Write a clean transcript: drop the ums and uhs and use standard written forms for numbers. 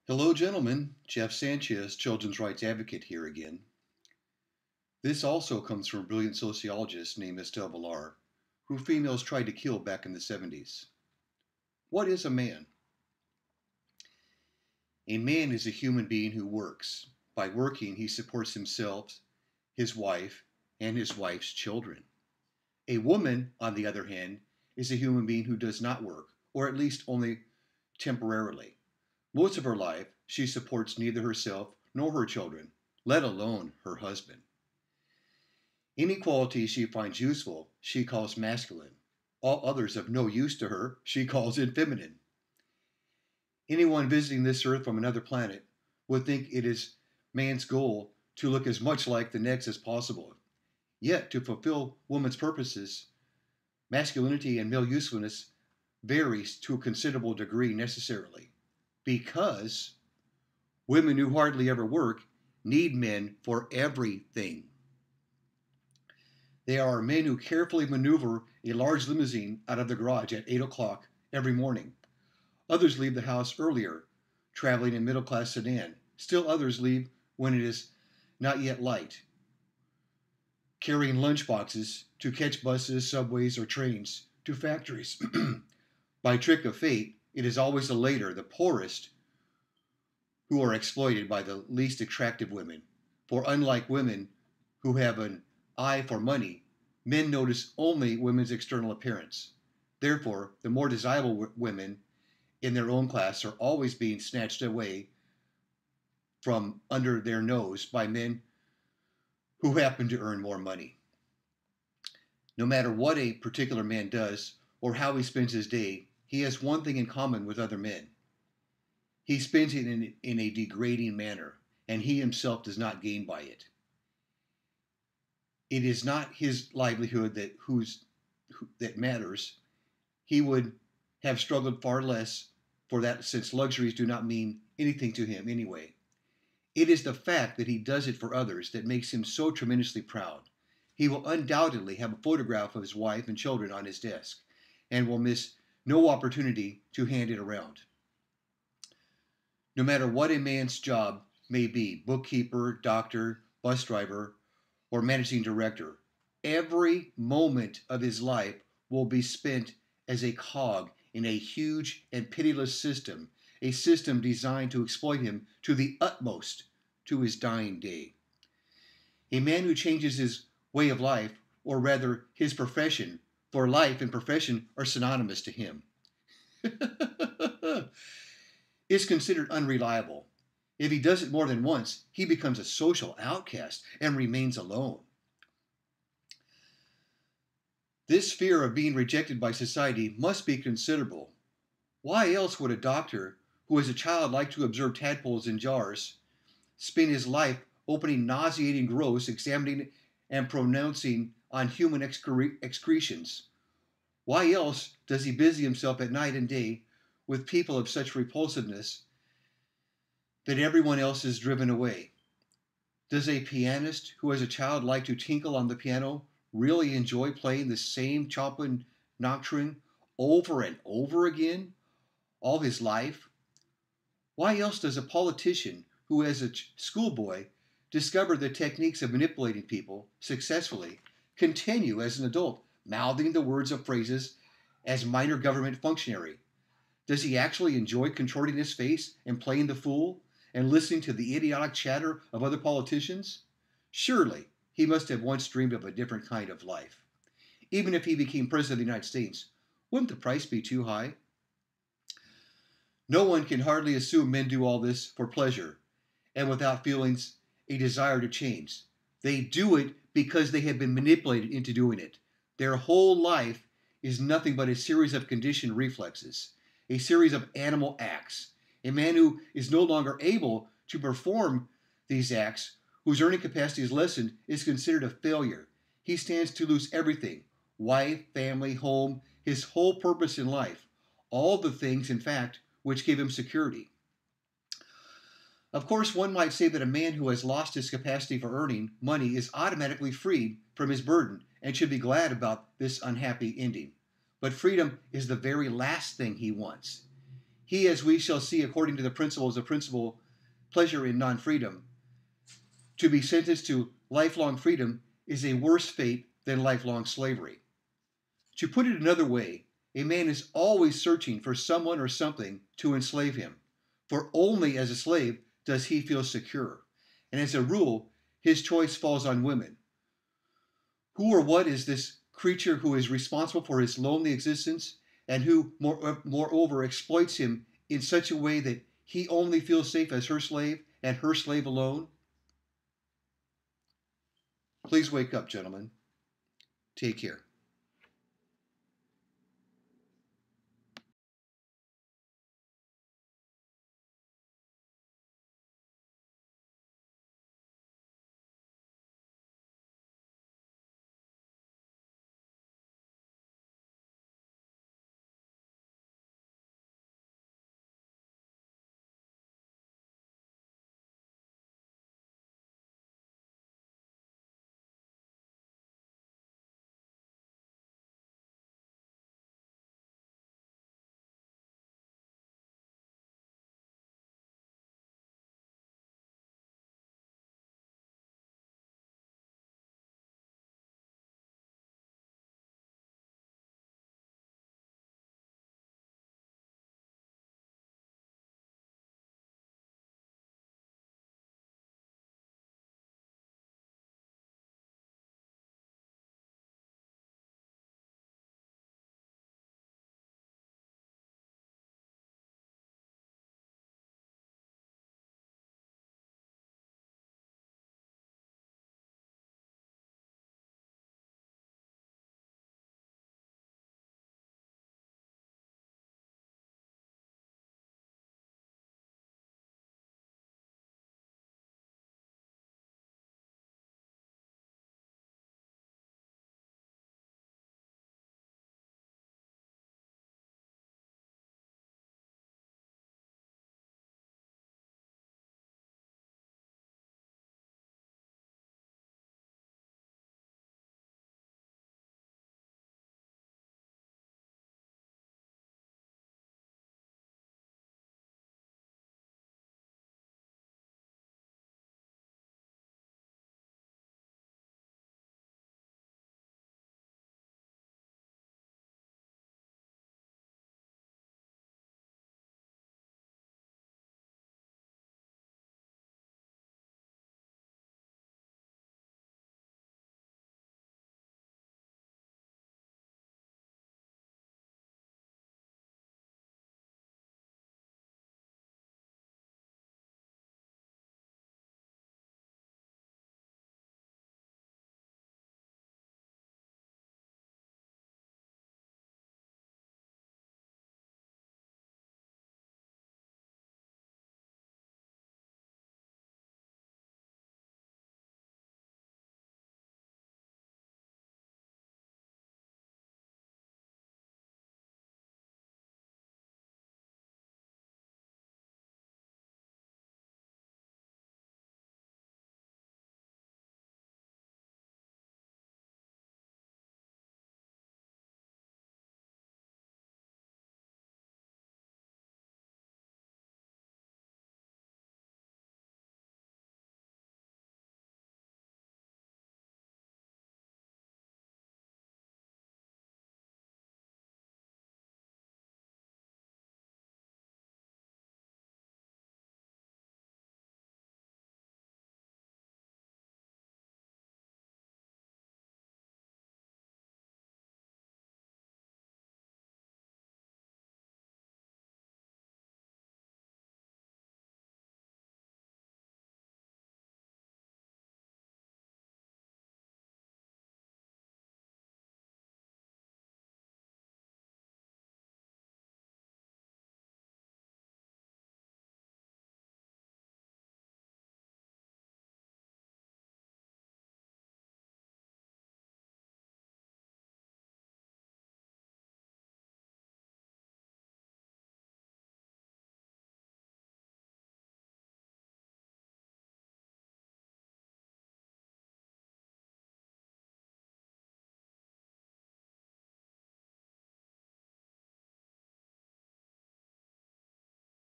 Hello, gentlemen. Jeff Sanchez, children's rights advocate here again. This also comes from a brilliant sociologist named ESTHER Vilar, who females tried to kill back in the 70s. What is a man? A man is a human being who works. By working, he supports himself, his wife, and his wife's children. A woman, on the other hand, is a human being who does not work, or at least only temporarily. Most of her life, she supports neither herself nor her children, let alone her husband. Any qualities she finds useful, she calls masculine. All others of no use to her, she calls feminine. Anyone visiting this earth from another planet would think it is man's goal to look as much like the next as possible. Yet, to fulfill woman's purposes, masculinity and male usefulness varies to a considerable degree necessarily, because women who hardly ever work need men for everything. They are men who carefully maneuver a large limousine out of the garage at 8 o'clock every morning. Others leave the house earlier, traveling in middle-class sedan. Still others leave when it is not yet light, carrying lunchboxes to catch buses, subways, or trains to factories. By trick of fate, it is always the later, the poorest, who are exploited by the least attractive women. For unlike women who have an eye for money, men notice only women's external appearance. Therefore, the more desirable women in their own class are always being snatched away from under their nose by men who happen to earn more money. No matter what a particular man does or how he spends his day, he has one thing in common with other men. He spends it in a degrading manner, and he himself does not gain by it. It is not his livelihood that matters. He would have struggled far less for that, since luxuries do not mean anything to him anyway. It is the fact that he does it for others that makes him so tremendously proud. He will undoubtedly have a photograph of his wife and children on his desk, and will miss no opportunity to hand it around. No matter what a man's job may be, bookkeeper, doctor, bus driver, or managing director, every moment of his life will be spent as a cog in a huge and pitiless system, a system designed to exploit him to the utmost to his dying day. A man who changes his way of life, or rather his profession, for life and profession are synonymous to him, is considered unreliable. If he does it more than once, he becomes a social outcast and remains alone. This fear of being rejected by society must be considerable. Why else would a doctor who as a child liked to observe tadpoles in jars spend his life opening nauseating growths, examining and pronouncing on human excretions? Why else does he busy himself at night and day with people of such repulsiveness that everyone else is driven away? Does a pianist who as a child liked to tinkle on the piano really enjoy playing the same Chopin nocturne over and over again all his life? Why else does a politician who as a schoolboy discovered the techniques of manipulating people successfully continue as an adult mouthing the words of phrases as minor government functionary? Does he actually enjoy contorting his face and playing the fool and listening to the idiotic chatter of other politicians? Surely he must have once dreamed of a different kind of life. Even if he became president of the United States, wouldn't the price be too high? No one can hardly assume men do all this for pleasure and without feelings a desire to change. They do it because they have been manipulated into doing it. Their whole life is nothing but a series of conditioned reflexes, a series of animal acts. A man who is no longer able to perform these acts, whose earning capacity is lessened, is considered a failure. He stands to lose everything: wife, family, home, his whole purpose in life, all the things, in fact, which give him security. Of course, one might say that a man who has lost his capacity for earning money is automatically freed from his burden and should be glad about this unhappy ending. But freedom is the very last thing he wants. he, as we shall see according to the principles of principal pleasure in non-freedom, to be sentenced to lifelong freedom is a worse fate than lifelong slavery. To put it another way, a man is always searching for someone or something to enslave him, for only as a slave does he feel secure. And as a rule, his choice falls on women. Who or what is this creature who is responsible for his lonely existence and who, moreover, exploits him in such a way that he only feels safe as her slave and her slave alone? Please wake up, gentlemen. Take care.